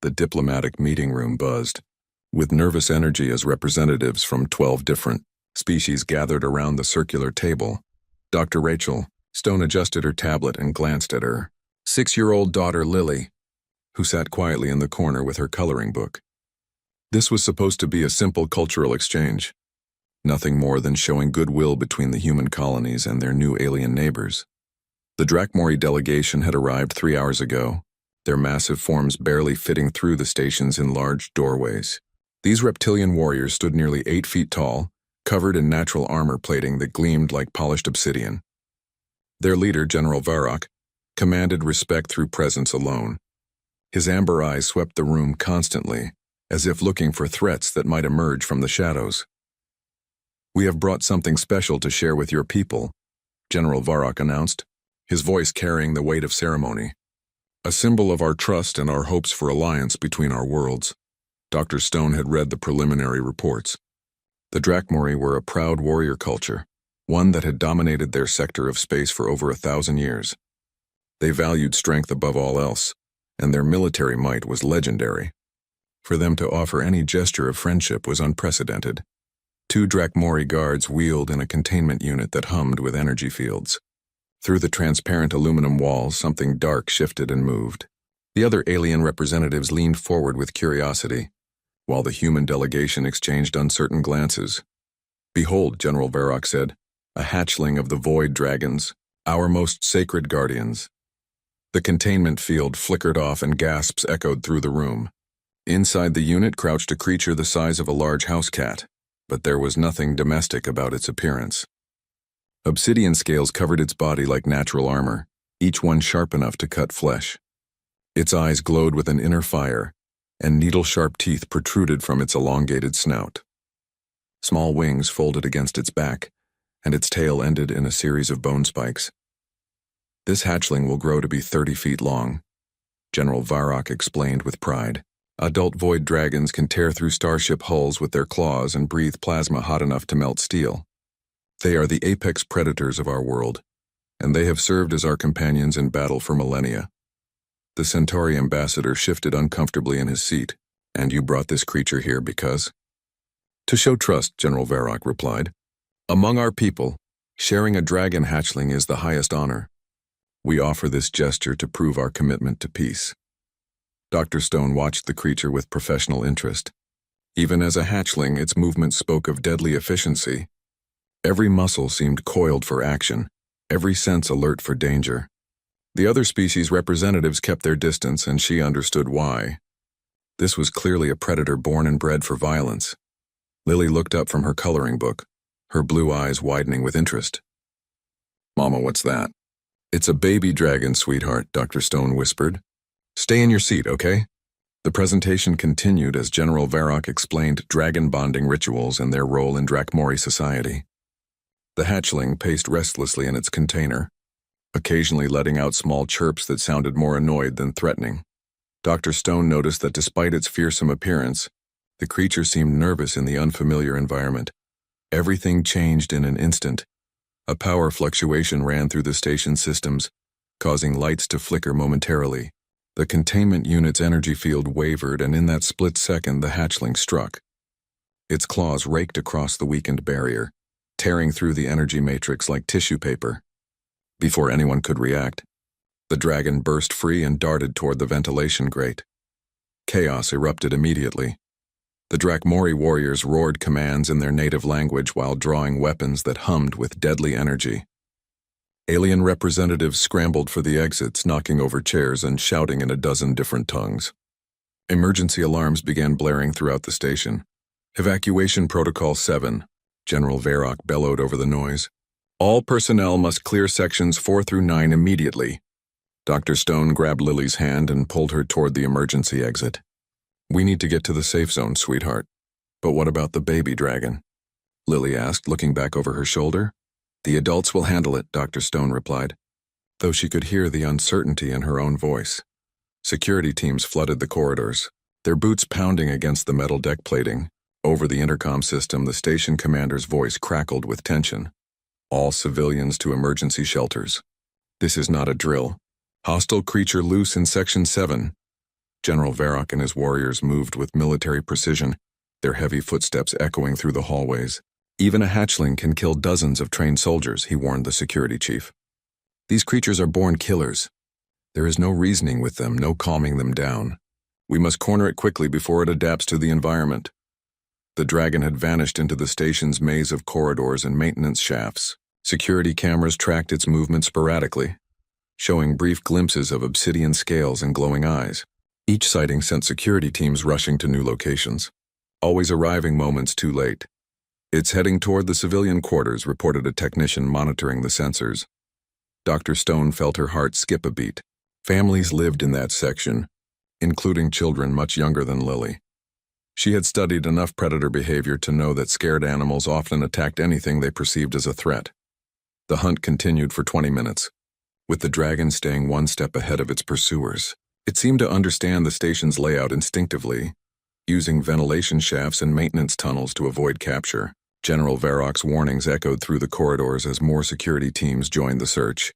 The diplomatic meeting room buzzed, with nervous energy as representatives from 12 different species gathered around the circular table. Dr. Rachel Stone adjusted her tablet and glanced at her 6-year-old daughter Lily, who sat quietly in the corner with her coloring book. This was supposed to be a simple cultural exchange, nothing more than showing goodwill between the human colonies and their new alien neighbors. The Drakmori delegation had arrived 3 hours ago, their massive forms barely fitting through the station's enlarged doorways. These reptilian warriors stood nearly 8 feet tall, covered in natural armor plating that gleamed like polished obsidian. Their leader, General Varrock, commanded respect through presence alone. His amber eyes swept the room constantly, as if looking for threats that might emerge from the shadows. "We have brought something special to share with your people," General Varrock announced, his voice carrying the weight of ceremony. "A symbol of our trust and our hopes for alliance between our worlds." Dr. Stone had read the preliminary reports. The Drakmori were a proud warrior culture, one that had dominated their sector of space for over 1,000 years. They valued strength above all else, and their military might was legendary. For them to offer any gesture of friendship was unprecedented. 2 Drakmori guards wheeled in a containment unit that hummed with energy fields. Through the transparent aluminum walls, something dark shifted and moved. The other alien representatives leaned forward with curiosity, while the human delegation exchanged uncertain glances. "Behold," General Varrock said, "a hatchling of the void dragons, our most sacred guardians." The containment field flickered off and gasps echoed through the room. Inside the unit crouched a creature the size of a large house cat, but there was nothing domestic about its appearance. Obsidian scales covered its body like natural armor, each one sharp enough to cut flesh. Its eyes glowed with an inner fire, and needle-sharp teeth protruded from its elongated snout. Small wings folded against its back, and its tail ended in a series of bone spikes. "This hatchling will grow to be 30 feet long," General Varrock explained with pride. "Adult void dragons can tear through starship hulls with their claws and breathe plasma hot enough to melt steel. They are the apex predators of our world, and they have served as our companions in battle for millennia." The Centauri ambassador shifted uncomfortably in his seat. "And you brought this creature here because?" "To show trust," General Varrock replied. "Among our people, sharing a dragon hatchling is the highest honor. We offer this gesture to prove our commitment to peace." Dr. Stone watched the creature with professional interest. Even as a hatchling, its movements spoke of deadly efficiency. Every muscle seemed coiled for action, every sense alert for danger. The other species representatives kept their distance, and she understood why. This was clearly a predator born and bred for violence. Lily looked up from her coloring book, her blue eyes widening with interest. "Mama, what's that?" "It's a baby dragon, sweetheart," Dr. Stone whispered. "Stay in your seat, okay?" The presentation continued as General Varrock explained dragon bonding rituals and their role in Drakmori society. The hatchling paced restlessly in its container, occasionally letting out small chirps that sounded more annoyed than threatening. Dr. Stone noticed that despite its fearsome appearance, the creature seemed nervous in the unfamiliar environment. Everything changed in an instant. A power fluctuation ran through the station systems, causing lights to flicker momentarily. The containment unit's energy field wavered, and in that split second the hatchling struck. Its claws raked across the weakened barrier, tearing through the energy matrix like tissue paper. Before anyone could react, the dragon burst free and darted toward the ventilation grate. Chaos erupted immediately. The Drakmori warriors roared commands in their native language while drawing weapons that hummed with deadly energy. Alien representatives scrambled for the exits, knocking over chairs and shouting in a dozen different tongues. Emergency alarms began blaring throughout the station. "Evacuation Protocol 7, General Varrock bellowed over the noise. "All personnel must clear sections 4 through 9 immediately." Dr. Stone grabbed Lily's hand and pulled her toward the emergency exit. "We need to get to the safe zone, sweetheart." "But what about the baby dragon?" Lily asked, looking back over her shoulder. "The adults will handle it," Dr. Stone replied, though she could hear the uncertainty in her own voice. Security teams flooded the corridors, their boots pounding against the metal deck plating. Over the intercom system, the station commander's voice crackled with tension. "All civilians to emergency shelters. This is not a drill. Hostile creature loose in Section 7. General Varrock and his warriors moved with military precision, their heavy footsteps echoing through the hallways. Even a hatchling can kill dozens of trained soldiers, he warned the security chief. These creatures are born killers. There is no reasoning with them, no calming them down. We must corner it quickly before it adapts to the environment. The dragon had vanished into the station's maze of corridors and maintenance shafts. Security cameras tracked its movement sporadically, showing brief glimpses of obsidian scales and glowing eyes. Each sighting sent security teams rushing to new locations, always arriving moments too late. It's heading toward the civilian quarters, reported a technician monitoring the sensors. Dr. Stone felt her heart skip a beat. Families lived in that section, including children much younger than Lily. She had studied enough predator behavior to know that scared animals often attacked anything they perceived as a threat. The hunt continued for 20 minutes, with the dragon staying one step ahead of its pursuers. It seemed to understand the station's layout instinctively, using ventilation shafts and maintenance tunnels to avoid capture. General Varrock's warnings echoed through the corridors as more security teams joined the search.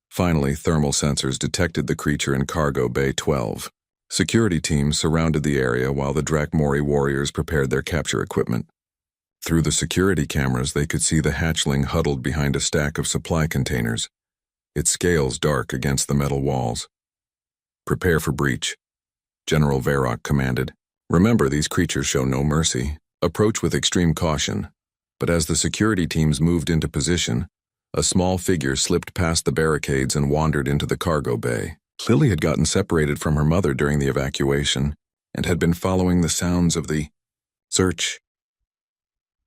Finally, thermal sensors detected the creature in Cargo Bay 12. Security teams surrounded the area while the Drakmori warriors prepared their capture equipment. Through the security cameras, they could see the hatchling huddled behind a stack of supply containers, its scales dark against the metal walls. "Prepare for breach," General Varrock commanded. "Remember, these creatures show no mercy. Approach with extreme caution." But as the security teams moved into position, a small figure slipped past the barricades and wandered into the cargo bay. Lily had gotten separated from her mother during the evacuation and had been following the sounds of the search.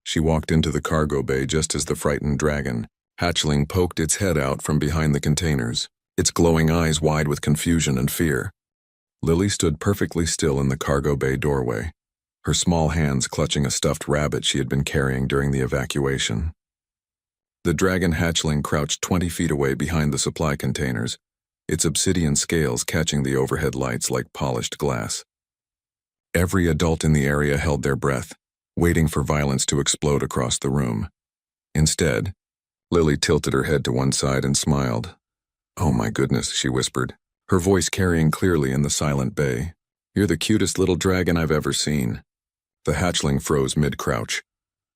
She walked into the cargo bay just as the frightened dragon, Hatchling, poked its head out from behind the containers, its glowing eyes wide with confusion and fear. Lily stood perfectly still in the cargo bay doorway, her small hands clutching a stuffed rabbit she had been carrying during the evacuation. The dragon hatchling crouched 20 feet away behind the supply containers, its obsidian scales catching the overhead lights like polished glass. Every adult in the area held their breath, waiting for violence to explode across the room. Instead, Lily tilted her head to one side and smiled. "Oh my goodness," she whispered, her voice carrying clearly in the silent bay. "You're the cutest little dragon I've ever seen." The hatchling froze mid-crouch,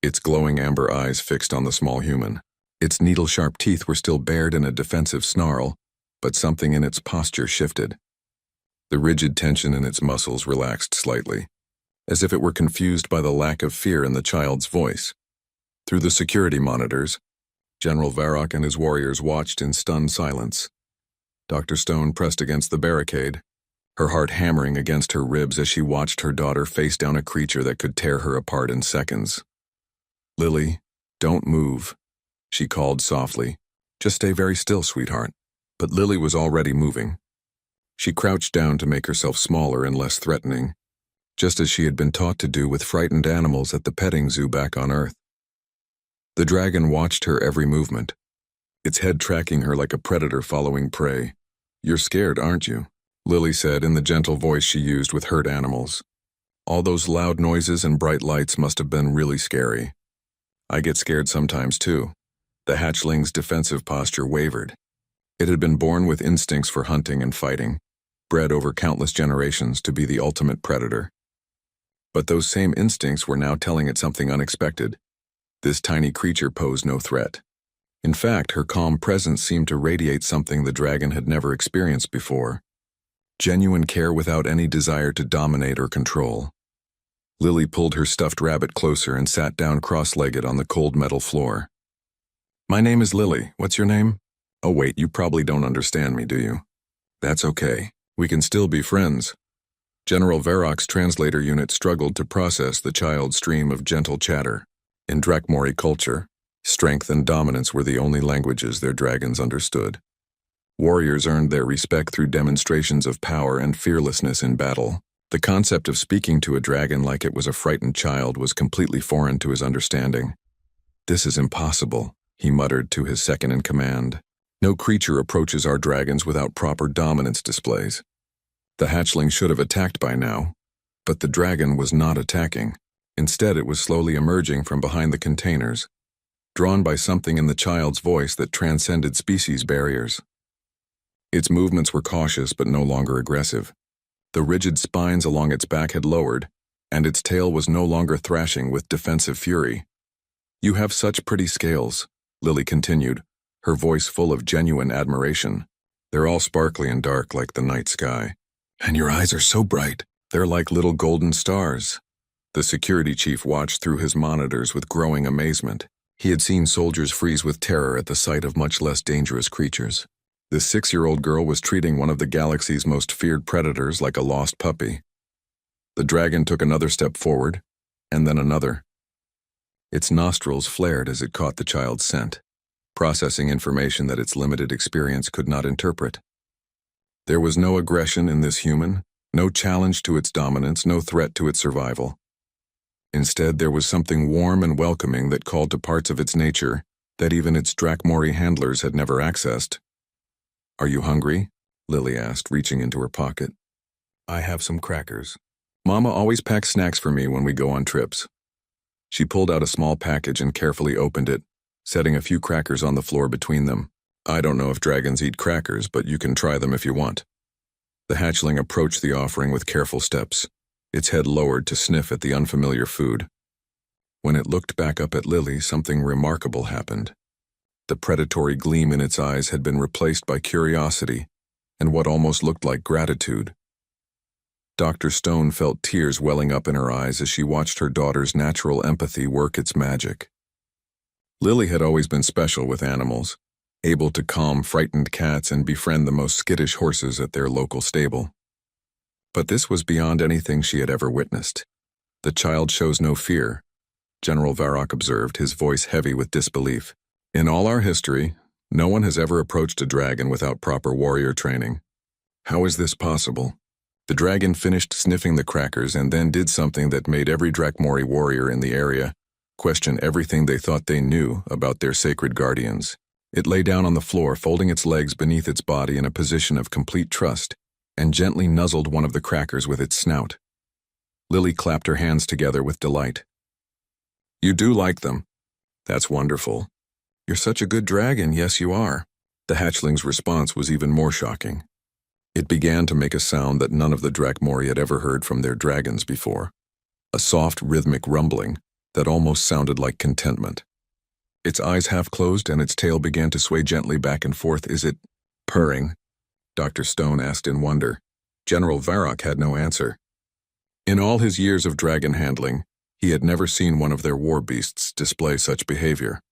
its glowing amber eyes fixed on the small human. Its needle-sharp teeth were still bared in a defensive snarl, but something in its posture shifted. The rigid tension in its muscles relaxed slightly, as if it were confused by the lack of fear in the child's voice. Through the security monitors, General Varrock and his warriors watched in stunned silence. Dr. Stone pressed against the barricade, her heart hammering against her ribs as she watched her daughter face down a creature that could tear her apart in seconds. "Lily, don't move," she called softly. "Just stay very still, sweetheart." But Lily was already moving. She crouched down to make herself smaller and less threatening, just as she had been taught to do with frightened animals at the petting zoo back on Earth. The dragon watched her every movement, its head tracking her like a predator following prey. "You're scared, aren't you?" Lily said in the gentle voice she used with hurt animals. "All those loud noises and bright lights must have been really scary." "I get scared sometimes too." The hatchling's defensive posture wavered. It had been born with instincts for hunting and fighting, bred over countless generations to be the ultimate predator. But those same instincts were now telling it something unexpected. This tiny creature posed no threat. In fact, her calm presence seemed to radiate something the dragon had never experienced before. Genuine care without any desire to dominate or control. Lily pulled her stuffed rabbit closer and sat down cross-legged on the cold metal floor. "My name is Lily. What's your name?" "Oh wait, you probably don't understand me, do you?" "That's okay. We can still be friends." General Varrock's translator unit struggled to process the child's stream of gentle chatter. In Drakmori culture, strength and dominance were the only languages their dragons understood. Warriors earned their respect through demonstrations of power and fearlessness in battle. The concept of speaking to a dragon like it was a frightened child was completely foreign to his understanding. "This is impossible," he muttered to his second-in-command. "No creature approaches our dragons without proper dominance displays." The hatchling should have attacked by now, but the dragon was not attacking. Instead, it was slowly emerging from behind the containers, drawn by something in the child's voice that transcended species barriers. Its movements were cautious but no longer aggressive. The rigid spines along its back had lowered, and its tail was no longer thrashing with defensive fury. "You have such pretty scales," Lily continued, her voice full of genuine admiration. "They're all sparkly and dark like the night sky. And your eyes are so bright. They're like little golden stars." The security chief watched through his monitors with growing amazement. He had seen soldiers freeze with terror at the sight of much less dangerous creatures. This 6-year-old girl was treating one of the galaxy's most feared predators like a lost puppy. The dragon took another step forward, and then another. Its nostrils flared as it caught the child's scent, processing information that its limited experience could not interpret. There was no aggression in this human, no challenge to its dominance, no threat to its survival. Instead, there was something warm and welcoming that called to parts of its nature that even its Drakmori handlers had never accessed. "Are you hungry?" Lily asked, reaching into her pocket. "I have some crackers. Mama always packs snacks for me when we go on trips." She pulled out a small package and carefully opened it, setting a few crackers on the floor between them. "I don't know if dragons eat crackers, but you can try them if you want." The hatchling approached the offering with careful steps, its head lowered to sniff at the unfamiliar food. When it looked back up at Lily, something remarkable happened. The predatory gleam in its eyes had been replaced by curiosity and what almost looked like gratitude. Dr. Stone felt tears welling up in her eyes as she watched her daughter's natural empathy work its magic. Lily had always been special with animals, able to calm frightened cats and befriend the most skittish horses at their local stable. But this was beyond anything she had ever witnessed. "The child shows no fear," General Varrock observed, his voice heavy with disbelief. "In all our history, no one has ever approached a dragon without proper warrior training. How is this possible?" The dragon finished sniffing the crackers and then did something that made every Drakmori warrior in the area question everything they thought they knew about their sacred guardians. It lay down on the floor, folding its legs beneath its body in a position of complete trust, and gently nuzzled one of the crackers with its snout. Lily clapped her hands together with delight. "You do like them. That's wonderful. You're such a good dragon, yes you are." The hatchling's response was even more shocking. It began to make a sound that none of the Drakmori had ever heard from their dragons before, a soft rhythmic rumbling that almost sounded like contentment. Its eyes half closed and its tail began to sway gently back and forth. "Is it purring?" Dr. Stone asked in wonder. General Varrock had no answer. In all his years of dragon handling, he had never seen one of their war beasts display such behavior.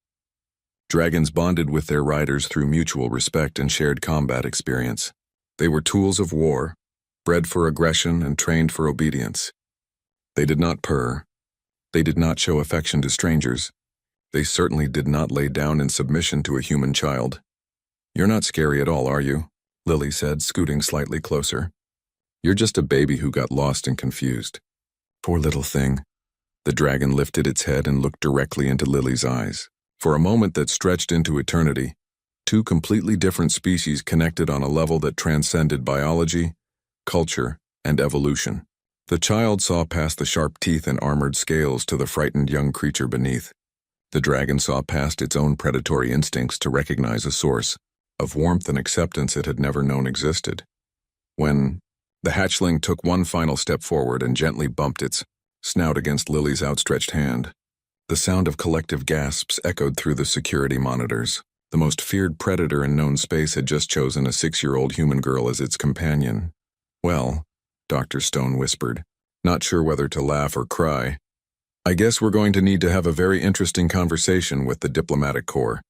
Dragons bonded with their riders through mutual respect and shared combat experience. They were tools of war, bred for aggression and trained for obedience. They did not purr. They did not show affection to strangers. They certainly did not lay down in submission to a human child. "You're not scary at all, are you?" Lily said, scooting slightly closer. "You're just a baby who got lost and confused." "Poor little thing." The dragon lifted its head and looked directly into Lily's eyes. For a moment that stretched into eternity, two completely different species connected on a level that transcended biology, culture, and evolution. The child saw past the sharp teeth and armored scales to the frightened young creature beneath. The dragon saw past its own predatory instincts to recognize a source of warmth and acceptance it had never known existed. When the hatchling took one final step forward and gently bumped its snout against Lily's outstretched hand, the sound of collective gasps echoed through the security monitors. The most feared predator in known space had just chosen a 6-year-old human girl as its companion. "Well," Dr. Stone whispered, not sure whether to laugh or cry, "I guess we're going to need to have a very interesting conversation with the diplomatic corps."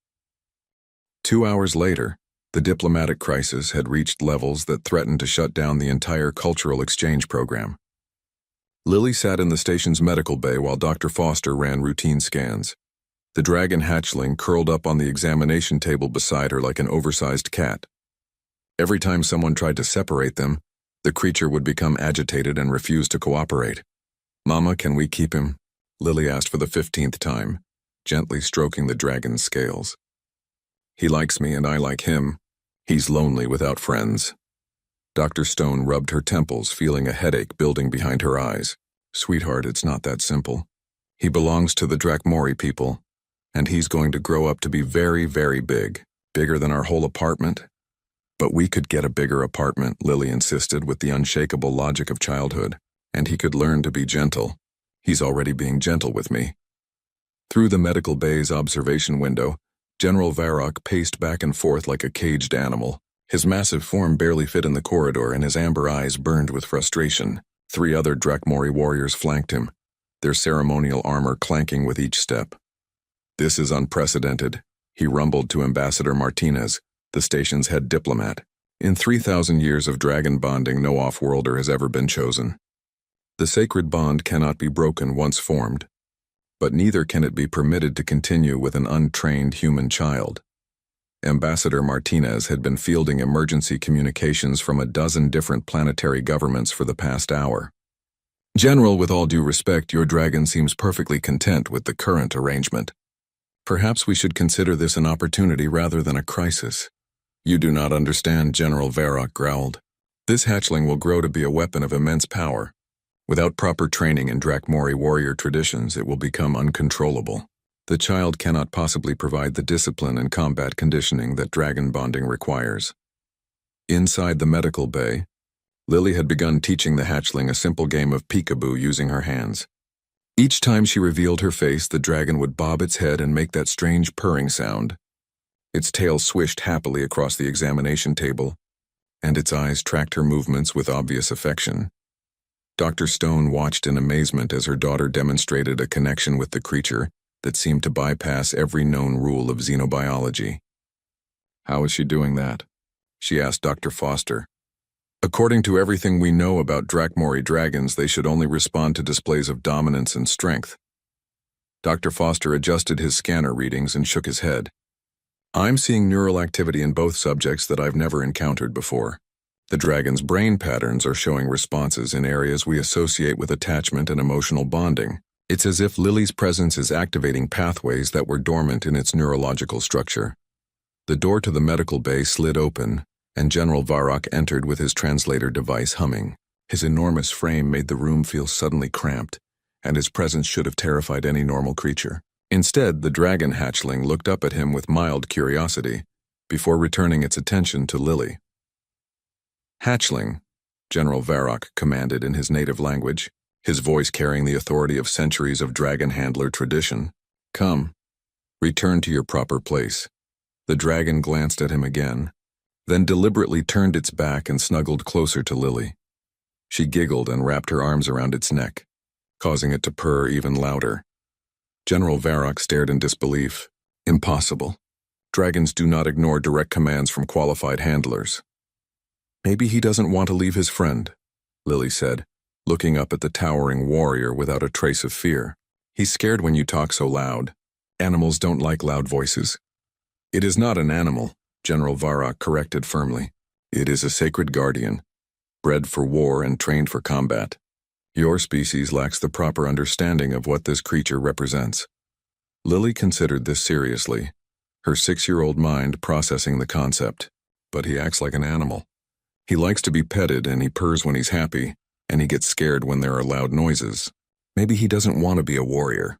2 hours later, the diplomatic crisis had reached levels that threatened to shut down the entire cultural exchange program. Lily sat in the station's medical bay while Dr. Foster ran routine scans. The dragon hatchling curled up on the examination table beside her like an oversized cat. Every time someone tried to separate them, the creature would become agitated and refuse to cooperate. "Mama, can we keep him?" Lily asked for the 15th time, gently stroking the dragon's scales. "He likes me and I like him. He's lonely without friends." Dr. Stone rubbed her temples, feeling a headache building behind her eyes. "Sweetheart, it's not that simple. He belongs to the Drakmori people, and he's going to grow up to be very, very big, bigger than our whole apartment. But we could get a bigger apartment, Lily insisted with the unshakable logic of childhood, and he could learn to be gentle. He's already being gentle with me. Through the medical bay's observation window, General Varrock paced back and forth like a caged animal. His massive form barely fit in the corridor and his amber eyes burned with frustration. 3 other Drakmori warriors flanked him, their ceremonial armor clanking with each step. This is unprecedented, he rumbled to Ambassador Martinez, the station's head diplomat. In 3,000 years of dragon bonding, no off-worlder has ever been chosen. The sacred bond cannot be broken once formed, but neither can it be permitted to continue with an untrained human child. Ambassador Martinez had been fielding emergency communications from a dozen different planetary governments for the past hour. General, with all due respect, your dragon seems perfectly content with the current arrangement. Perhaps we should consider this an opportunity rather than a crisis. You do not understand, General Varrock growled. This hatchling will grow to be a weapon of immense power. Without proper training in Drakmori warrior traditions, it will become uncontrollable. The child cannot possibly provide the discipline and combat conditioning that dragon bonding requires. Inside the medical bay, Lily had begun teaching the hatchling a simple game of peekaboo using her hands. Each time she revealed her face, the dragon would bob its head and make that strange purring sound. Its tail swished happily across the examination table, and its eyes tracked her movements with obvious affection. Dr. Stone watched in amazement as her daughter demonstrated a connection with the creature that seemed to bypass every known rule of xenobiology. How is she doing that? She asked Dr. Foster. According to everything we know about Drakmori dragons, they should only respond to displays of dominance and strength. Dr. Foster adjusted his scanner readings and shook his head. I'm seeing neural activity in both subjects that I've never encountered before. The dragon's brain patterns are showing responses in areas we associate with attachment and emotional bonding. It's as if Lily's presence is activating pathways that were dormant in its neurological structure. The door to the medical bay slid open, and General Varrock entered with his translator device humming. His enormous frame made the room feel suddenly cramped, and his presence should have terrified any normal creature. Instead, the dragon hatchling looked up at him with mild curiosity, before returning its attention to Lily. Hatchling, General Varrock commanded in his native language, his voice carrying the authority of centuries of dragon handler tradition. Come, return to your proper place. The dragon glanced at him again, then deliberately turned its back and snuggled closer to Lily. She giggled and wrapped her arms around its neck, causing it to purr even louder. General Varrock stared in disbelief. Impossible. Dragons do not ignore direct commands from qualified handlers. Maybe he doesn't want to leave his friend, Lily said, looking up at the towering warrior without a trace of fear. He's scared when you talk so loud. Animals don't like loud voices. It is not an animal, General Varrock corrected firmly. It is a sacred guardian, bred for war and trained for combat. Your species lacks the proper understanding of what this creature represents. Lily considered this seriously, her 6-year-old mind processing the concept. But he acts like an animal. He likes to be petted and he purrs when he's happy, and he gets scared when there are loud noises. Maybe he doesn't want to be a warrior.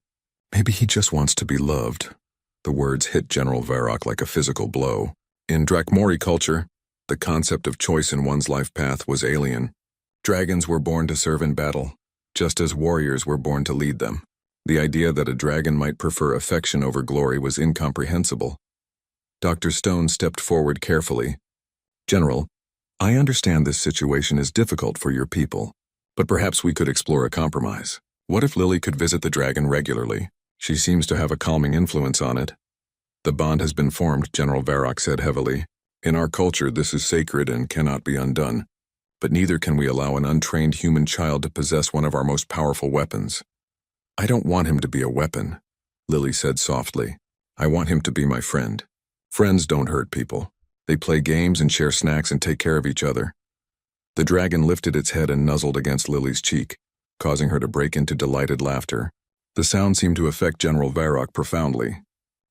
Maybe he just wants to be loved. The words hit General Varrock like a physical blow. In Drakmori culture, the concept of choice in one's life path was alien. Dragons were born to serve in battle, just as warriors were born to lead them. The idea that a dragon might prefer affection over glory was incomprehensible. Dr. Stone stepped forward carefully. General, I understand this situation is difficult for your people, but perhaps we could explore a compromise. What if Lily could visit the dragon regularly? She seems to have a calming influence on it. The bond has been formed, General Varrock said heavily. In our culture, this is sacred and cannot be undone. But neither can we allow an untrained human child to possess one of our most powerful weapons. I don't want him to be a weapon, Lily said softly. I want him to be my friend. Friends don't hurt people. They play games and share snacks and take care of each other. The dragon lifted its head and nuzzled against Lily's cheek, causing her to break into delighted laughter. The sound seemed to affect General Varrock profoundly.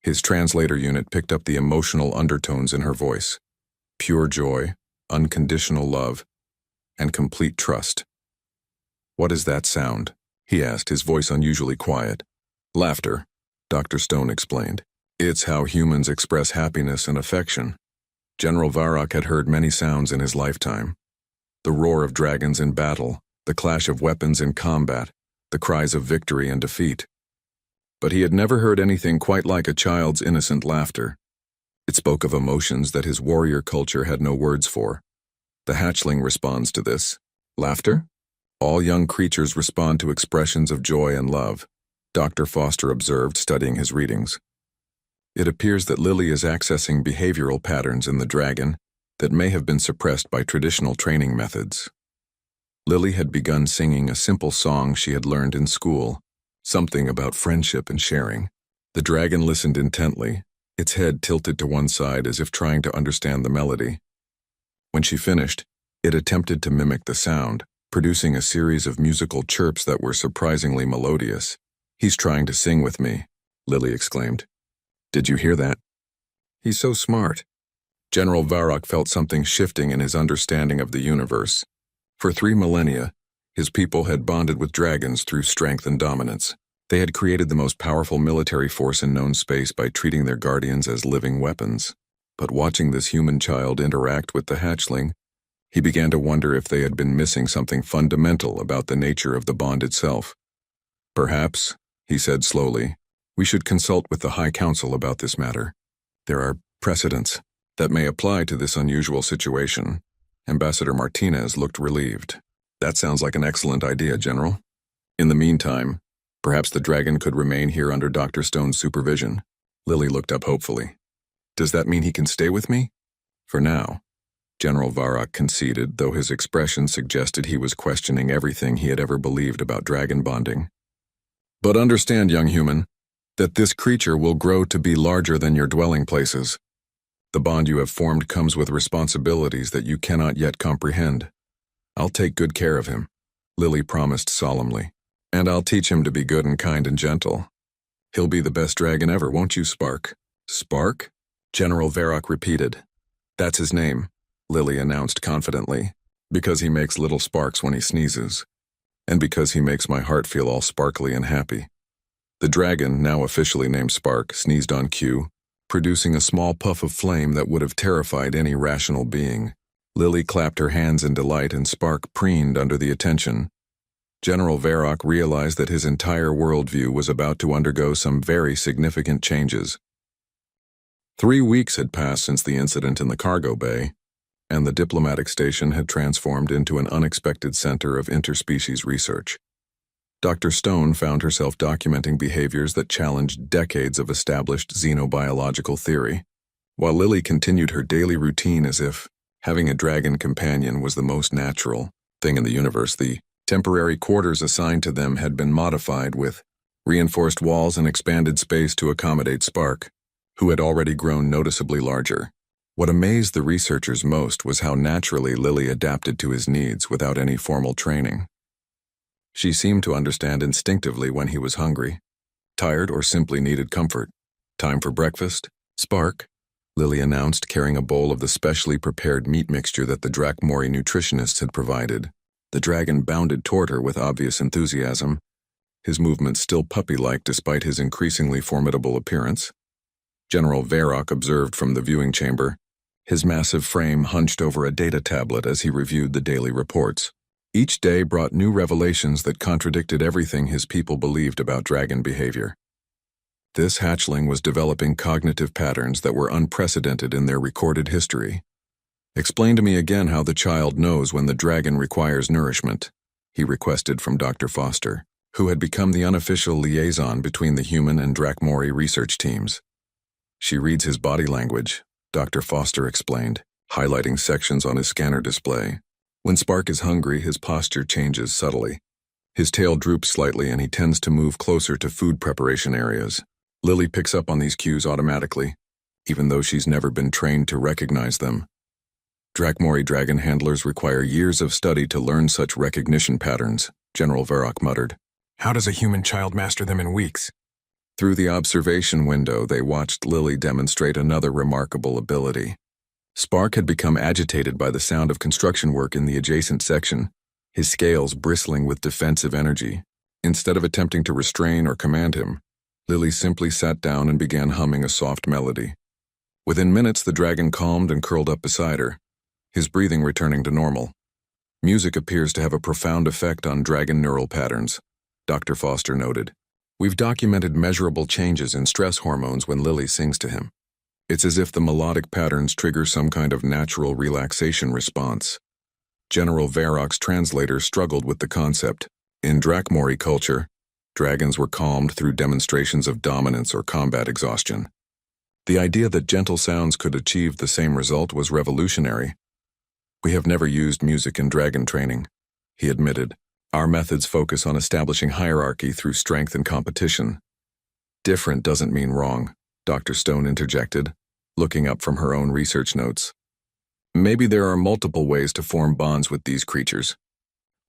His translator unit picked up the emotional undertones in her voice. Pure joy, unconditional love, and complete trust. What is that sound? He asked, his voice unusually quiet. Laughter, Dr. Stone explained. It's how humans express happiness and affection. General Varrock had heard many sounds in his lifetime. The roar of dragons in battle, the clash of weapons in combat, the cries of victory and defeat. But he had never heard anything quite like a child's innocent laughter. It spoke of emotions that his warrior culture had no words for. The hatchling responds to this. Laughter? All young creatures respond to expressions of joy and love, Dr. Foster observed, studying his readings. It appears that Lily is accessing behavioral patterns in the dragon that may have been suppressed by traditional training methods. Lily had begun singing a simple song she had learned in school, something about friendship and sharing. The dragon listened intently, its head tilted to one side as if trying to understand the melody. When she finished, it attempted to mimic the sound, producing a series of musical chirps that were surprisingly melodious. "He's trying to sing with me," Lily exclaimed. "Did you hear that? He's so smart." General Varrock felt something shifting in his understanding of the universe. For 3 millennia, his people had bonded with dragons through strength and dominance. They had created the most powerful military force in known space by treating their guardians as living weapons. But watching this human child interact with the hatchling, he began to wonder if they had been missing something fundamental about the nature of the bond itself. "Perhaps," he said slowly, "we should consult with the High Council about this matter. There are precedents that may apply to this unusual situation." Ambassador Martinez looked relieved. "That sounds like an excellent idea, General. In the meantime, perhaps the dragon could remain here under Dr. Stone's supervision." Lily looked up hopefully. "Does that mean he can stay with me?" "For now," General Varrock conceded, though his expression suggested he was questioning everything he had ever believed about dragon bonding. "But understand, young human, that this creature will grow to be larger than your dwelling places. The bond you have formed comes with responsibilities that you cannot yet comprehend. I'll take good care of him," Lily promised solemnly. "And I'll teach him to be good and kind and gentle. He'll be the best dragon ever, won't you, Spark?" "Spark?" General Varrock repeated. "That's his name," Lily announced confidently, "because he makes little sparks when he sneezes, and because he makes my heart feel all sparkly and happy." The dragon, now officially named Spark, sneezed on cue, producing a small puff of flame that would have terrified any rational being. Lily clapped her hands in delight and Spark preened under the attention. General Varrock realized that his entire worldview was about to undergo some very significant changes. 3 weeks had passed since the incident in the cargo bay, and the diplomatic station had transformed into an unexpected center of interspecies research. Dr. Stone found herself documenting behaviors that challenged decades of established xenobiological theory, while Lily continued her daily routine as if having a dragon companion was the most natural thing in the universe. The temporary quarters assigned to them had been modified with reinforced walls and expanded space to accommodate Spark, who had already grown noticeably larger. What amazed the researchers most was how naturally Lily adapted to his needs without any formal training. She seemed to understand instinctively when he was hungry, tired, or simply needed comfort. "Time for breakfast, Spark," Lily announced, carrying a bowl of the specially prepared meat mixture that the Drakmori nutritionists had provided. The dragon bounded toward her with obvious enthusiasm, his movements still puppy-like despite his increasingly formidable appearance. General Varrock observed from the viewing chamber, his massive frame hunched over a data tablet as he reviewed the daily reports. Each day brought new revelations that contradicted everything his people believed about dragon behavior. This hatchling was developing cognitive patterns that were unprecedented in their recorded history. "Explain to me again how the child knows when the dragon requires nourishment," he requested from Dr. Foster, who had become the unofficial liaison between the human and Drakmori research teams. "She reads his body language," Dr. Foster explained, highlighting sections on his scanner display. "When Spark is hungry, his posture changes subtly. His tail droops slightly and he tends to move closer to food preparation areas. Lily picks up on these cues automatically, even though she's never been trained to recognize them. Drakmori dragon handlers require years of study to learn such recognition patterns," General Varrock muttered. "How does a human child master them in weeks?" Through the observation window, they watched Lily demonstrate another remarkable ability. Spark had become agitated by the sound of construction work in the adjacent section, his scales bristling with defensive energy. Instead of attempting to restrain or command him, Lily simply sat down and began humming a soft melody. Within minutes, the dragon calmed and curled up beside her, his breathing returning to normal. Music appears to have a profound effect on dragon neural patterns, Dr. Foster noted. We've documented measurable changes in stress hormones when Lily sings to him. It's as if the melodic patterns trigger some kind of natural relaxation response. General Varrock's translator struggled with the concept. In Drakmori culture, dragons were calmed through demonstrations of dominance or combat exhaustion. The idea that gentle sounds could achieve the same result was revolutionary. We have never used music in dragon training, he admitted. Our methods focus on establishing hierarchy through strength and competition. Different doesn't mean wrong, Dr. Stone interjected, looking up from her own research notes. Maybe there are multiple ways to form bonds with these creatures.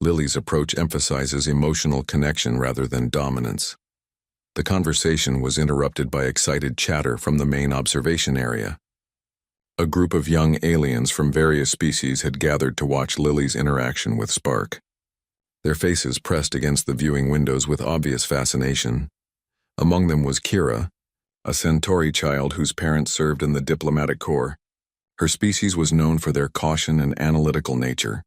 Lily's approach emphasizes emotional connection rather than dominance. The conversation was interrupted by excited chatter from the main observation area. A group of young aliens from various species had gathered to watch Lily's interaction with Spark. Their faces pressed against the viewing windows with obvious fascination. Among them was Kira, a Centauri child whose parents served in the diplomatic corps. Her species was known for their caution and analytical nature,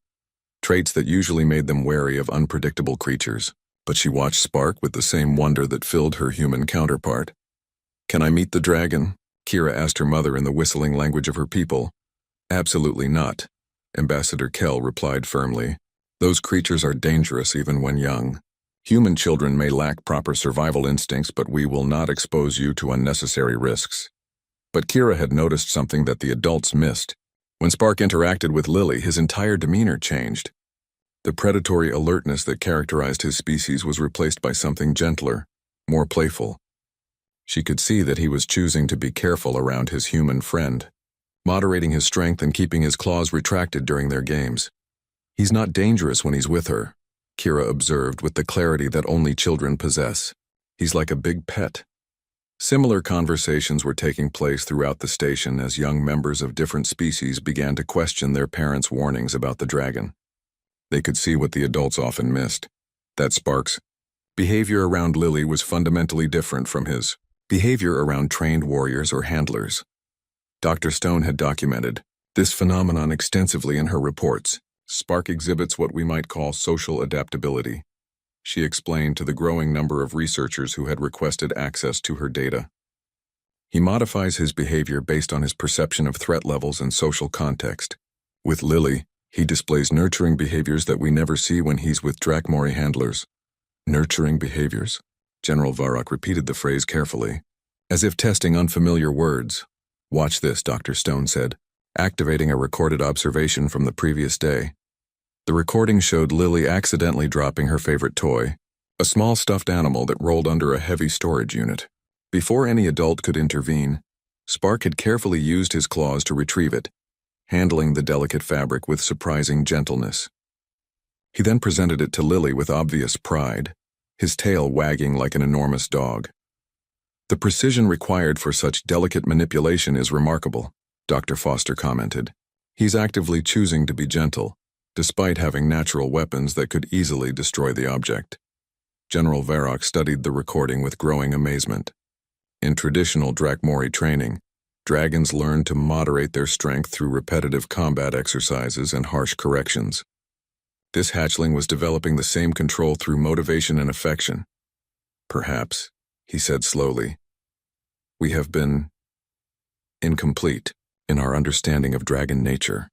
traits that usually made them wary of unpredictable creatures. But she watched Spark with the same wonder that filled her human counterpart. "Can I meet the dragon?" Kira asked her mother in the whistling language of her people. "Absolutely not," Ambassador Kell replied firmly. "Those creatures are dangerous even when young. Human children may lack proper survival instincts, but we will not expose you to unnecessary risks." But Kira had noticed something that the adults missed. When Spark interacted with Lily, his entire demeanor changed. The predatory alertness that characterized his species was replaced by something gentler, more playful. She could see that he was choosing to be careful around his human friend, moderating his strength and keeping his claws retracted during their games. "He's not dangerous when he's with her," Kira observed with the clarity that only children possess. "He's like a big pet." Similar conversations were taking place throughout the station as young members of different species began to question their parents' warnings about the dragon. They could see what the adults often missed, that Spark's behavior around Lily was fundamentally different from his behavior around trained warriors or handlers. Dr. Stone had documented this phenomenon extensively in her reports. Spark exhibits what we might call social adaptability, she explained to the growing number of researchers who had requested access to her data. He modifies his behavior based on his perception of threat levels and social context. With Lily, he displays nurturing behaviors that we never see when he's with Drakmori handlers. Nurturing behaviors? General Varrock repeated the phrase carefully, as if testing unfamiliar words. "Watch this," Dr. Stone said, activating a recorded observation from the previous day. The recording showed Lily accidentally dropping her favorite toy, a small stuffed animal that rolled under a heavy storage unit. Before any adult could intervene, Spark had carefully used his claws to retrieve it, handling the delicate fabric with surprising gentleness. He then presented it to Lily with obvious pride, his tail wagging like an enormous dog. "The precision required for such delicate manipulation is remarkable," Dr. Foster commented. "He's actively choosing to be gentle, despite having natural weapons that could easily destroy the object." General Varrock studied the recording with growing amazement. In traditional Drakmori training, dragons learn to moderate their strength through repetitive combat exercises and harsh corrections. This hatchling was developing the same control through motivation and affection. "Perhaps," he said slowly, "we have been incomplete in our understanding of dragon nature."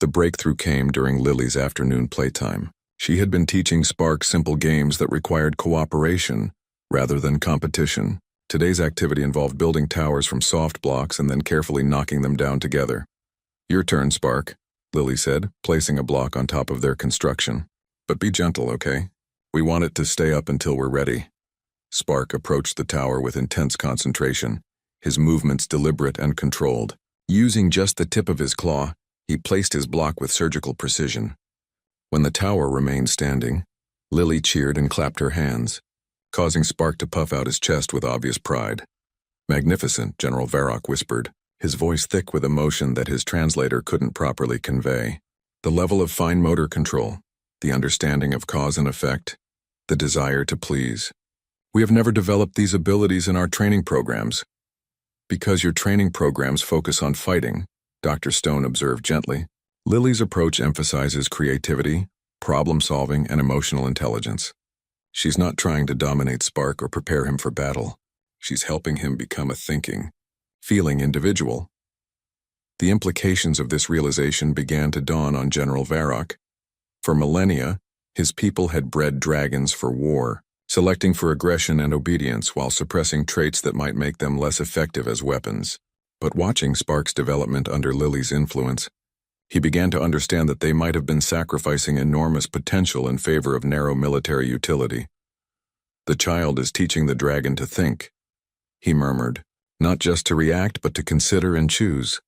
The breakthrough came during Lily's afternoon playtime. She had been teaching Spark simple games that required cooperation rather than competition. Today's activity involved building towers from soft blocks and then carefully knocking them down together. "Your turn, Spark," Lily said, placing a block on top of their construction. "But be gentle, okay? We want it to stay up until we're ready." Spark approached the tower with intense concentration, his movements deliberate and controlled. Using just the tip of his claw, he placed his block with surgical precision. When the tower remained standing, Lily cheered and clapped her hands, causing Spark to puff out his chest with obvious pride. "Magnificent," General Varrock whispered, his voice thick with emotion that his translator couldn't properly convey. The level of fine motor control, the understanding of cause and effect, the desire to please. "We have never developed these abilities in our training programs." Because your training programs focus on fighting, Dr. Stone observed gently. Lily's approach emphasizes creativity, problem-solving, and emotional intelligence. She's not trying to dominate Spark or prepare him for battle. She's helping him become a thinking, feeling individual. The implications of this realization began to dawn on General Varrock. For millennia, his people had bred dragons for war, selecting for aggression and obedience while suppressing traits that might make them less effective as weapons. But watching Spark's development under Lily's influence, he began to understand that they might have been sacrificing enormous potential in favor of narrow military utility. The child is teaching the dragon to think, he murmured, not just to react but to consider and choose.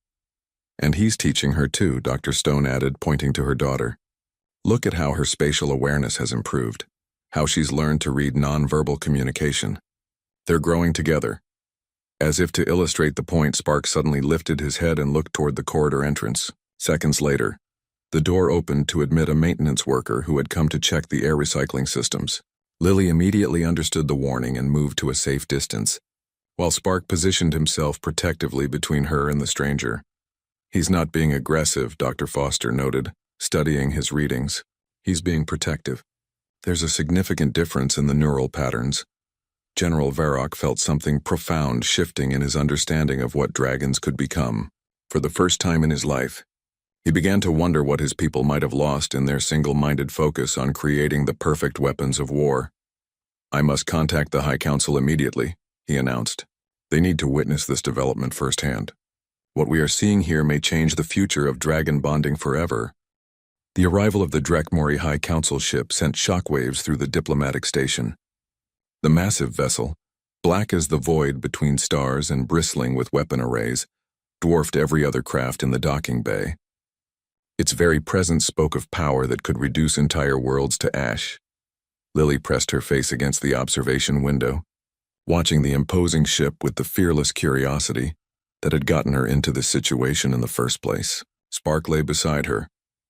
And he's teaching her too, Dr. Stone added, pointing to her daughter. Look at how her spatial awareness has improved, how she's learned to read nonverbal communication. They're growing together. As if to illustrate the point, Spark suddenly lifted his head and looked toward the corridor entrance. Seconds later, the door opened to admit a maintenance worker who had come to check the air recycling systems. Lily immediately understood the warning and moved to a safe distance, while Spark positioned himself protectively between her and the stranger. He's not being aggressive, Dr. Foster noted, studying his readings. He's being protective. There's a significant difference in the neural patterns. General Varrock felt something profound shifting in his understanding of what dragons could become. For the first time in his life, he began to wonder what his people might have lost in their single-minded focus on creating the perfect weapons of war. I must contact the High Council immediately, he announced. They need to witness this development firsthand. What we are seeing here may change the future of dragon bonding forever. The arrival of the Drekmori High Council ship sent shockwaves through the diplomatic station. The massive vessel, black as the void between stars and bristling with weapon arrays, dwarfed every other craft in the docking bay. Its very presence spoke of power that could reduce entire worlds to ash. Lily pressed her face against the observation window, watching the imposing ship with the fearless curiosity that had gotten her into this situation in the first place. Spark lay beside her,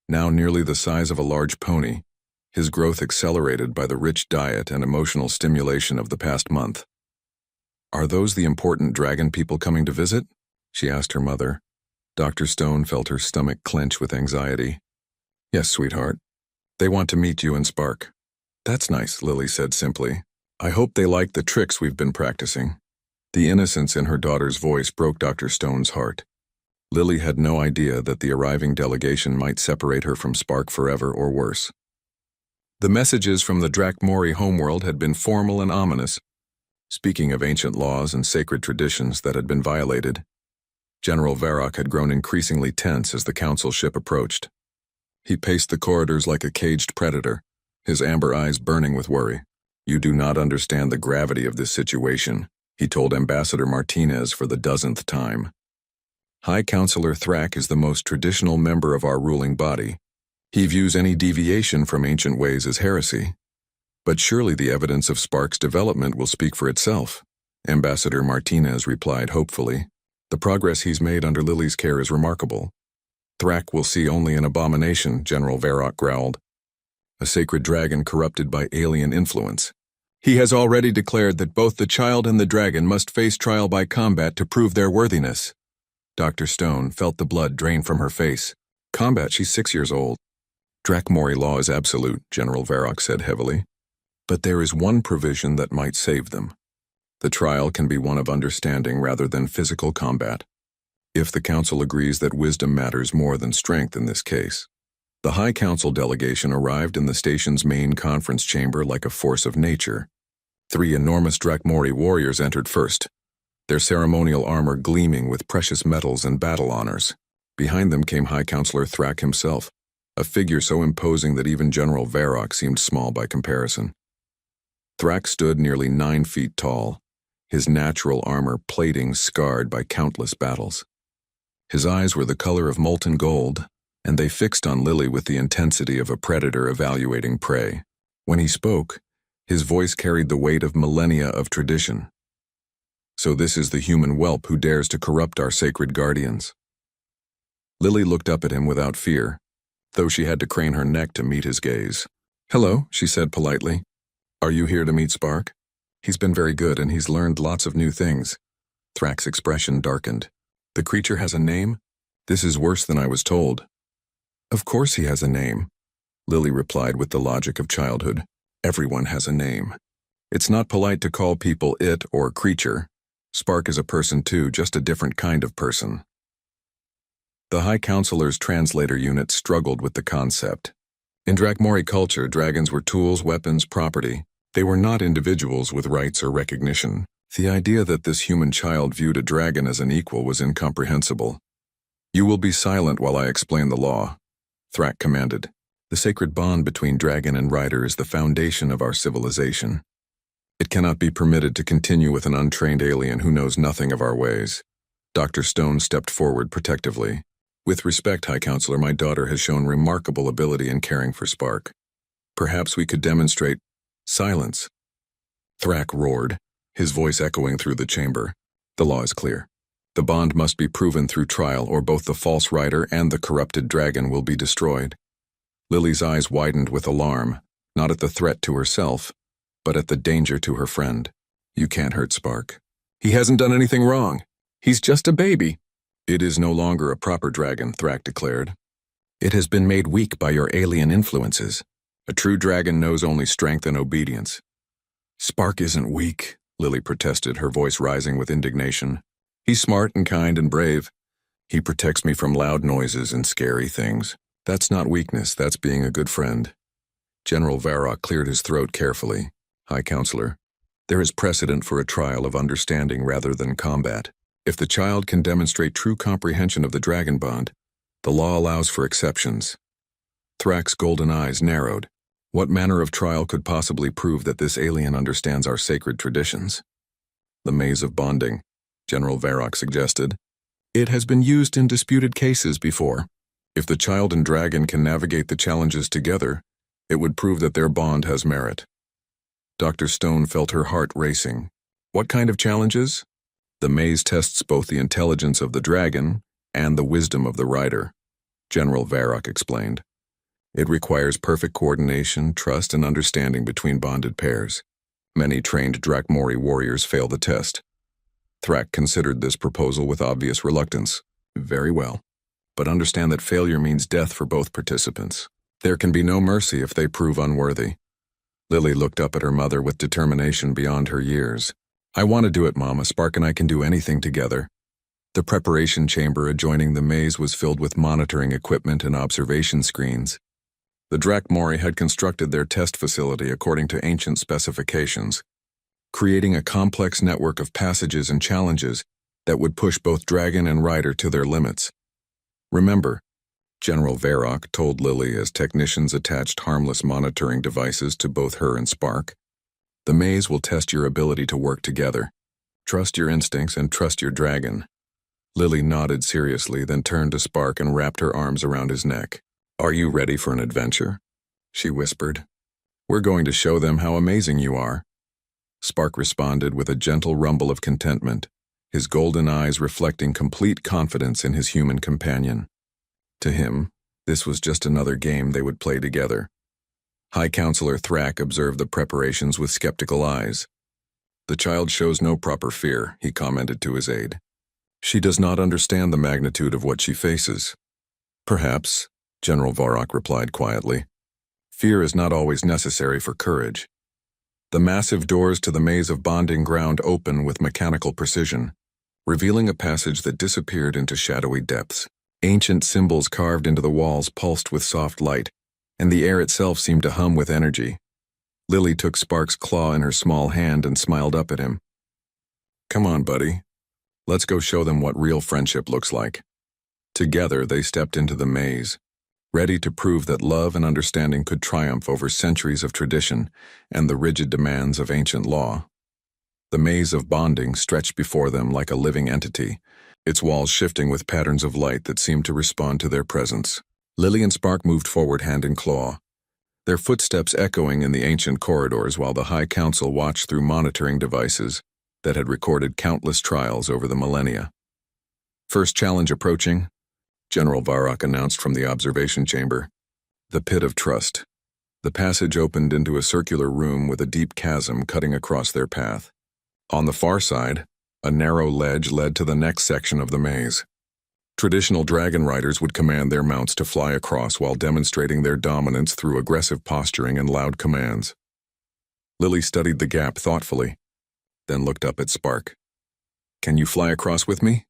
now nearly the size of a large pony, his growth accelerated by the rich diet and emotional stimulation of the past month. Are those the important dragon people coming to visit? She asked her mother. Dr. Stone felt her stomach clench with anxiety. Yes, sweetheart. They want to meet you and Spark. That's nice, Lily said simply. I hope they like the tricks we've been practicing. The innocence in her daughter's voice broke Dr. Stone's heart. Lily had no idea that the arriving delegation might separate her from Spark forever or worse. The messages from the Drekmori homeworld had been formal and ominous, speaking of ancient laws and sacred traditions that had been violated. General Varrock had grown increasingly tense as the council ship approached. He paced the corridors like a caged predator, his amber eyes burning with worry. You do not understand the gravity of this situation, he told Ambassador Martinez for the dozenth time. High Counselor Thrak is the most traditional member of our ruling body. He views any deviation from ancient ways as heresy. But surely the evidence of Spark's development will speak for itself, Ambassador Martinez replied hopefully. The progress he's made under Lily's care is remarkable. Thrak will see only an abomination, General Varrock growled. A sacred dragon corrupted by alien influence. He has already declared that both the child and the dragon must face trial by combat to prove their worthiness. Dr. Stone felt the blood drain from her face. Combat, she's 6 years old. Drekmori law is absolute, General Varrock said heavily. But there is one provision that might save them. The trial can be one of understanding rather than physical combat. If the Council agrees that wisdom matters more than strength in this case. The High Council delegation arrived in the station's main conference chamber like a force of nature. 3 enormous Drekmori warriors entered first, their ceremonial armor gleaming with precious metals and battle honors. Behind them came High Counselor Thrak himself, a figure so imposing that even General Varrock seemed small by comparison. Thrak stood nearly 9 feet tall, his natural armor plating scarred by countless battles. His eyes were the color of molten gold, and they fixed on Lily with the intensity of a predator evaluating prey. When he spoke, his voice carried the weight of millennia of tradition. So this is the human whelp who dares to corrupt our sacred guardians. Lily looked up at him without fear, though she had to crane her neck to meet his gaze. Hello, she said politely. Are you here to meet Spark? He's been very good and he's learned lots of new things. Thrak's expression darkened. The creature has a name? This is worse than I was told. Of course he has a name, Lily replied with the logic of childhood. Everyone has a name. It's not polite to call people it or creature. Spark is a person too, just a different kind of person. The High Counselor's translator unit struggled with the concept. In Drakmori culture, dragons were tools, weapons, property. They were not individuals with rights or recognition. The idea that this human child viewed a dragon as an equal was incomprehensible. You will be silent while I explain the law, Thrak commanded. The sacred bond between dragon and rider is the foundation of our civilization. It cannot be permitted to continue with an untrained alien who knows nothing of our ways. Dr. Stone stepped forward protectively. With respect, High Counselor, my daughter has shown remarkable ability in caring for Spark. Perhaps we could demonstrate silence. Thrak roared, his voice echoing through the chamber. The law is clear. The bond must be proven through trial, or both the false rider and the corrupted dragon will be destroyed. Lily's eyes widened with alarm, not at the threat to herself, but at the danger to her friend. You can't hurt Spark. He hasn't done anything wrong. He's just a baby. It is no longer a proper dragon, Thrak declared. It has been made weak by your alien influences. A true dragon knows only strength and obedience. Spark isn't weak, Lily protested, her voice rising with indignation. He's smart and kind and brave. He protects me from loud noises and scary things. That's not weakness, that's being a good friend. General Varrock cleared his throat carefully. High Counselor, there is precedent for a trial of understanding rather than combat. If the child can demonstrate true comprehension of the dragon bond, the law allows for exceptions. Thrak's golden eyes narrowed. What manner of trial could possibly prove that this alien understands our sacred traditions? The maze of bonding, General Varrock suggested. It has been used in disputed cases before. If the child and dragon can navigate the challenges together, it would prove that their bond has merit. Dr. Stone felt her heart racing. What kind of challenges? The maze tests both the intelligence of the dragon and the wisdom of the rider, General Varrock explained. It requires perfect coordination, trust, and understanding between bonded pairs. Many trained Drakmori warriors fail the test. Thrak considered this proposal with obvious reluctance. Very well. But understand that failure means death for both participants. There can be no mercy if they prove unworthy. Lily looked up at her mother with determination beyond her years. I want to do it, Mama. Spark and I can do anything together. The preparation chamber adjoining the maze was filled with monitoring equipment and observation screens. The Drakmori had constructed their test facility according to ancient specifications, creating a complex network of passages and challenges that would push both dragon and rider to their limits. Remember, General Varrock told Lily as technicians attached harmless monitoring devices to both her and Spark. The maze will test your ability to work together. Trust your instincts and trust your dragon. Lily nodded seriously, then turned to Spark and wrapped her arms around his neck. Are you ready for an adventure? She whispered. We're going to show them how amazing you are. Spark responded with a gentle rumble of contentment, his golden eyes reflecting complete confidence in his human companion. To him, this was just another game they would play together. High Counselor Thrak observed the preparations with skeptical eyes. The child shows no proper fear, he commented to his aide. She does not understand the magnitude of what she faces. Perhaps, General Varrock replied quietly. Fear is not always necessary for courage. The massive doors to the maze of bonding ground open with mechanical precision, revealing a passage that disappeared into shadowy depths. Ancient symbols carved into the walls pulsed with soft light, and the air itself seemed to hum with energy. Lily took Spark's claw in her small hand and smiled up at him. Come on, buddy. Let's go show them what real friendship looks like. Together, they stepped into the maze, ready to prove that love and understanding could triumph over centuries of tradition and the rigid demands of ancient law. The maze of bonding stretched before them like a living entity, its walls shifting with patterns of light that seemed to respond to their presence. Lily and Spark moved forward hand in claw, their footsteps echoing in the ancient corridors while the High Council watched through monitoring devices that had recorded countless trials over the millennia. First challenge approaching, General Varrock announced from the observation chamber. The pit of trust. The passage opened into a circular room with a deep chasm cutting across their path. On the far side, A narrow ledge led to the next section of the maze. Traditional dragon riders would command their mounts to fly across while demonstrating their dominance through aggressive posturing and loud commands. Lily studied the gap thoughtfully, then looked up at Spark. "Can you fly across with me?"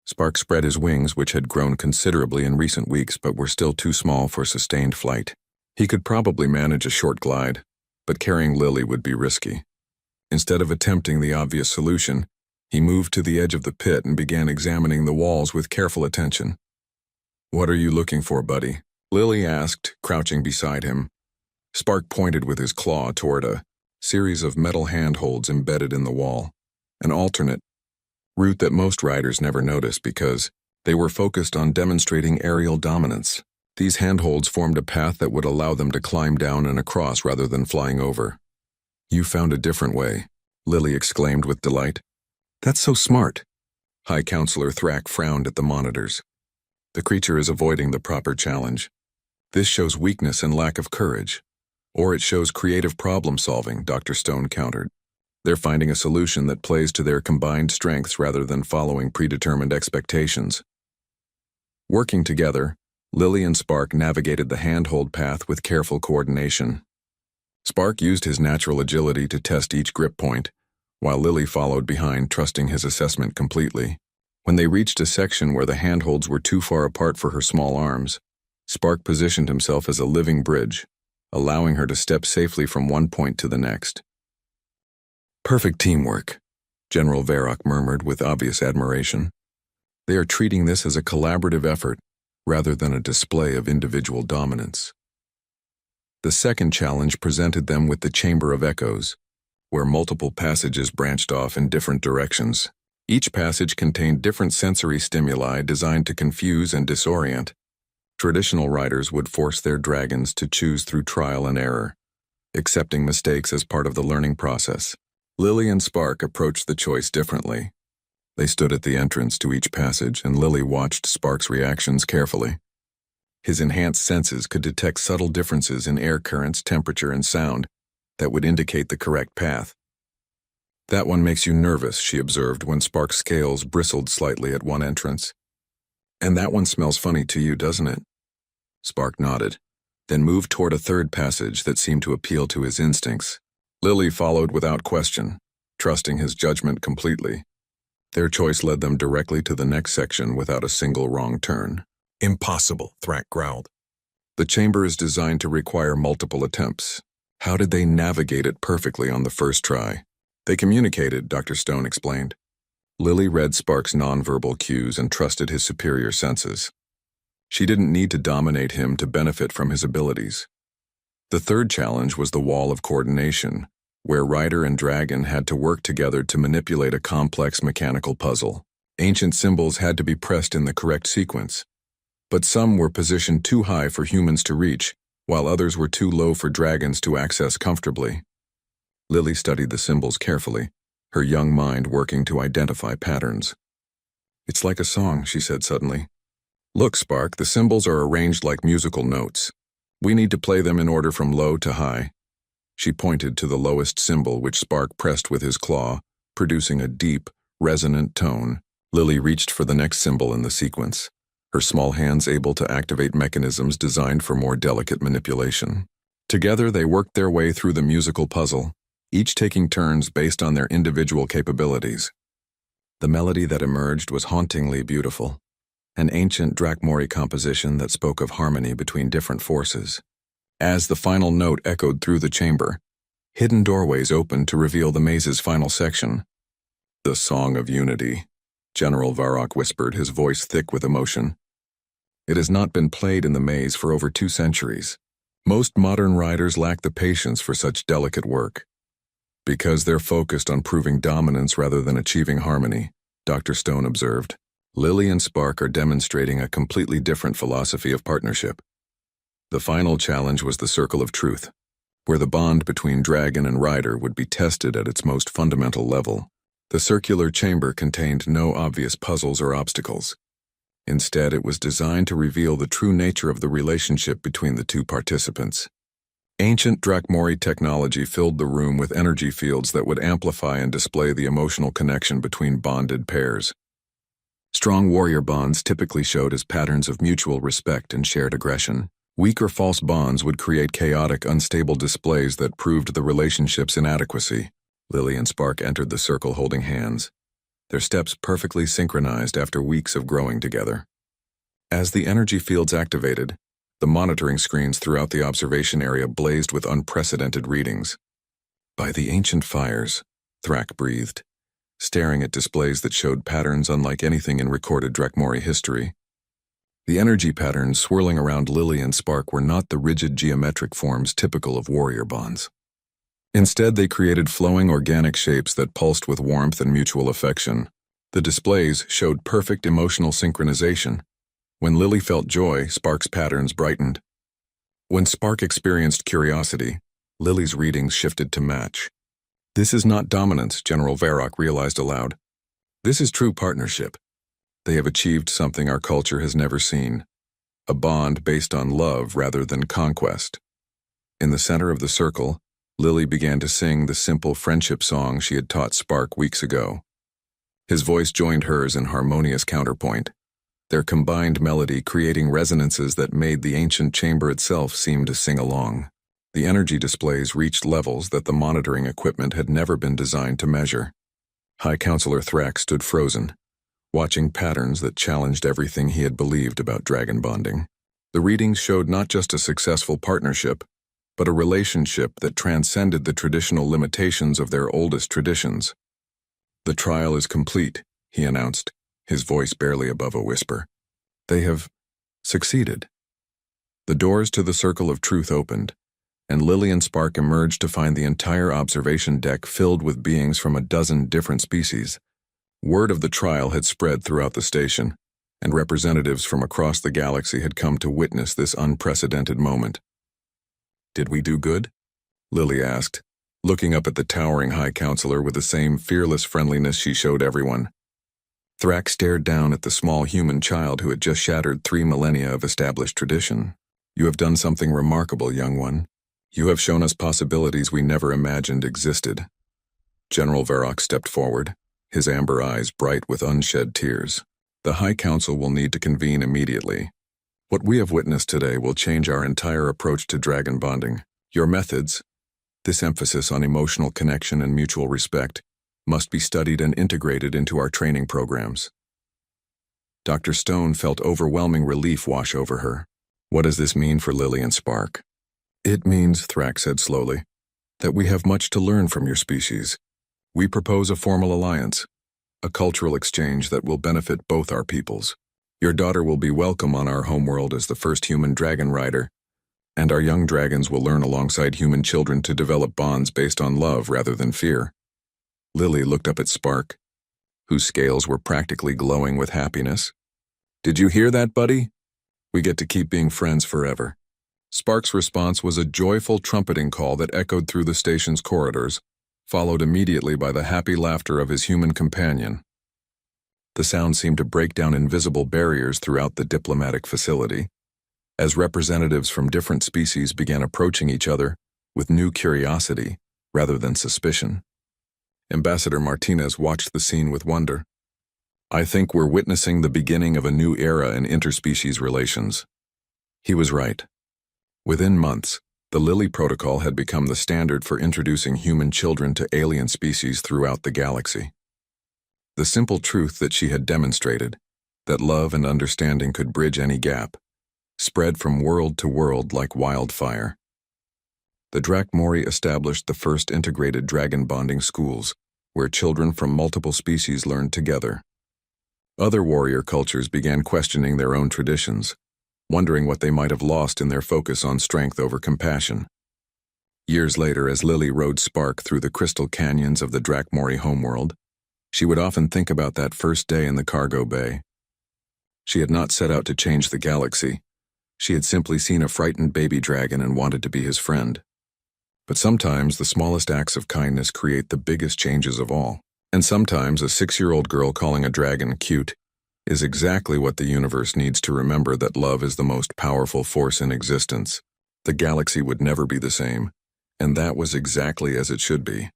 Spark spread his wings, which had grown considerably in recent weeks but were still too small for sustained flight. He could probably manage a short glide, but carrying Lily would be risky. Instead of attempting the obvious solution, he moved to the edge of the pit and began examining the walls with careful attention. "What are you looking for, buddy?" Lily asked, crouching beside him. Spark pointed with his claw toward a series of metal handholds embedded in the wall, an alternate route that most riders never notice because they were focused on demonstrating aerial dominance. These handholds formed a path that would allow them to climb down and across rather than flying over. "You found a different way," Lily exclaimed with delight. "That's so smart." High Counselor Thrak frowned at the monitors. "The creature is avoiding the proper challenge. This shows weakness and lack of courage. Or it shows creative problem-solving," Dr. Stone countered. "They're finding a solution that plays to their combined strengths rather than following predetermined expectations." Working together, Lily and Spark navigated the handhold path with careful coordination. Spark used his natural agility to test each grip point, while Lily followed behind, trusting his assessment completely. When they reached a section where the handholds were too far apart for her small arms, Spark positioned himself as a living bridge, allowing her to step safely from one point to the next. "Perfect teamwork," General Varrock murmured with obvious admiration. "They are treating this as a collaborative effort rather than a display of individual dominance." The second challenge presented them with the Chamber of Echoes, where multiple passages branched off in different directions. Each passage contained different sensory stimuli designed to confuse and disorient. Traditional riders would force their dragons to choose through trial and error, accepting mistakes as part of the learning process. Lily and Spark approached the choice differently. They stood at the entrance to each passage, and Lily watched Spark's reactions carefully. His enhanced senses could detect subtle differences in air currents, temperature, and sound that would indicate the correct path. "That one makes you nervous," she observed when Spark's scales bristled slightly at one entrance. "And that one smells funny to you, doesn't it?" Spark nodded, then moved toward a third passage that seemed to appeal to his instincts. Lily followed without question, trusting his judgment completely. Their choice led them directly to the next section without a single wrong turn. "Impossible," Thrak growled. "The chamber is designed to require multiple attempts. How did they navigate it perfectly on the first try?" "They communicated," Dr. Stone explained. Lily read Spark's nonverbal cues and trusted his superior senses. She didn't need to dominate him to benefit from his abilities. The third challenge was the wall of coordination, where rider and dragon had to work together to manipulate a complex mechanical puzzle. Ancient symbols had to be pressed in the correct sequence, but some were positioned too high for humans to reach, while others were too low for dragons to access comfortably. Lily studied the symbols carefully, her young mind working to identify patterns. "It's like a song," she said suddenly. "Look, Spark, the symbols are arranged like musical notes. We need to play them in order from low to high." She pointed to the lowest symbol, which Spark pressed with his claw, producing a deep, resonant tone. Lily reached for the next symbol in the sequence, her small hands able to activate mechanisms designed for more delicate manipulation. Together they worked their way through the musical puzzle, each taking turns based on their individual capabilities. The melody that emerged was hauntingly beautiful, an ancient Drakmori composition that spoke of harmony between different forces. As the final note echoed through the chamber, hidden doorways opened to reveal the maze's final section. "The Song of Unity," General Varrock whispered, his voice thick with emotion. "It has not been played in the maze for over 2 centuries. Most modern riders lack the patience for such delicate work. Because they're focused on proving dominance rather than achieving harmony," Dr. Stone observed. "Lily and Spark are demonstrating a completely different philosophy of partnership." The final challenge was the Circle of Truth, where the bond between dragon and rider would be tested at its most fundamental level. The circular chamber contained no obvious puzzles or obstacles. Instead, it was designed to reveal the true nature of the relationship between the two participants. Ancient Drakmori technology filled the room with energy fields that would amplify and display the emotional connection between bonded pairs. Strong warrior bonds typically showed as patterns of mutual respect and shared aggression. Weak or false bonds would create chaotic, unstable displays that proved the relationship's inadequacy. Lily and Spark entered the circle holding hands, their steps perfectly synchronized after weeks of growing together. As the energy fields activated, the monitoring screens throughout the observation area blazed with unprecedented readings. By the ancient fires, Thrak breathed, staring at displays that showed patterns unlike anything in recorded Drakmori history. The energy patterns swirling around Lily and Spark were not the rigid geometric forms typical of warrior bonds. Instead, they created flowing organic shapes that pulsed with warmth and mutual affection. The displays showed perfect emotional synchronization. When Lily felt joy, Spark's patterns brightened. When Spark experienced curiosity, Lily's readings shifted to match. This is not dominance, General Varrock realized aloud. This is true partnership. They have achieved something our culture has never seen. A bond based on love rather than conquest. In the center of the circle, Lily began to sing the simple friendship song she had taught Spark weeks ago. His voice joined hers in harmonious counterpoint, their combined melody creating resonances that made the ancient chamber itself seem to sing along. The energy displays reached levels that the monitoring equipment had never been designed to measure. High Counselor Thrak stood frozen, watching patterns that challenged everything he had believed about dragon bonding. The readings showed not just a successful partnership, but a relationship that transcended the traditional limitations of their oldest traditions. "The trial is complete," he announced, his voice barely above a whisper. "They have succeeded." The doors to the Circle of Truth opened, and Lily and Spark emerged to find the entire observation deck filled with beings from a dozen different species. Word of the trial had spread throughout the station, and representatives from across the galaxy had come to witness this unprecedented moment. "Did we do good?" Lily asked, looking up at the towering High Counselor with the same fearless friendliness she showed everyone. Thrak stared down at the small human child who had just shattered 3 millennia of established tradition. "You have done something remarkable, young one. You have shown us possibilities we never imagined existed." General Varrock stepped forward, his amber eyes bright with unshed tears. "The High Council will need to convene immediately. What we have witnessed today will change our entire approach to dragon bonding. Your methods, this emphasis on emotional connection and mutual respect, must be studied and integrated into our training programs." Dr. Stone felt overwhelming relief wash over her. "What does this mean for Lily and Spark?" "It means," Thrak said slowly, "that we have much to learn from your species. We propose a formal alliance, a cultural exchange that will benefit both our peoples. Your daughter will be welcome on our homeworld as the first human dragon rider, and our young dragons will learn alongside human children to develop bonds based on love rather than fear." Lily looked up at Spark, whose scales were practically glowing with happiness. "Did you hear that, buddy? We get to keep being friends forever." Spark's response was a joyful trumpeting call that echoed through the station's corridors, followed immediately by the happy laughter of his human companion. The sound seemed to break down invisible barriers throughout the diplomatic facility, as representatives from different species began approaching each other with new curiosity rather than suspicion. Ambassador Martinez watched the scene with wonder. "I think we're witnessing the beginning of a new era in interspecies relations." He was right. Within months, the Lily Protocol had become the standard for introducing human children to alien species throughout the galaxy. The simple truth that she had demonstrated, that love and understanding could bridge any gap, spread from world to world like wildfire. The Drakmori established the first integrated dragon bonding schools, where children from multiple species learned together. Other warrior cultures began questioning their own traditions, wondering what they might have lost in their focus on strength over compassion. Years later, as Lily rode Spark through the crystal canyons of the Drakmori homeworld, she would often think about that first day in the cargo bay. She had not set out to change the galaxy. She had simply seen a frightened baby dragon and wanted to be his friend. But sometimes the smallest acts of kindness create the biggest changes of all. And sometimes a 6-year-old girl calling a dragon cute is exactly what the universe needs to remember that love is the most powerful force in existence. The galaxy would never be the same, and that was exactly as it should be.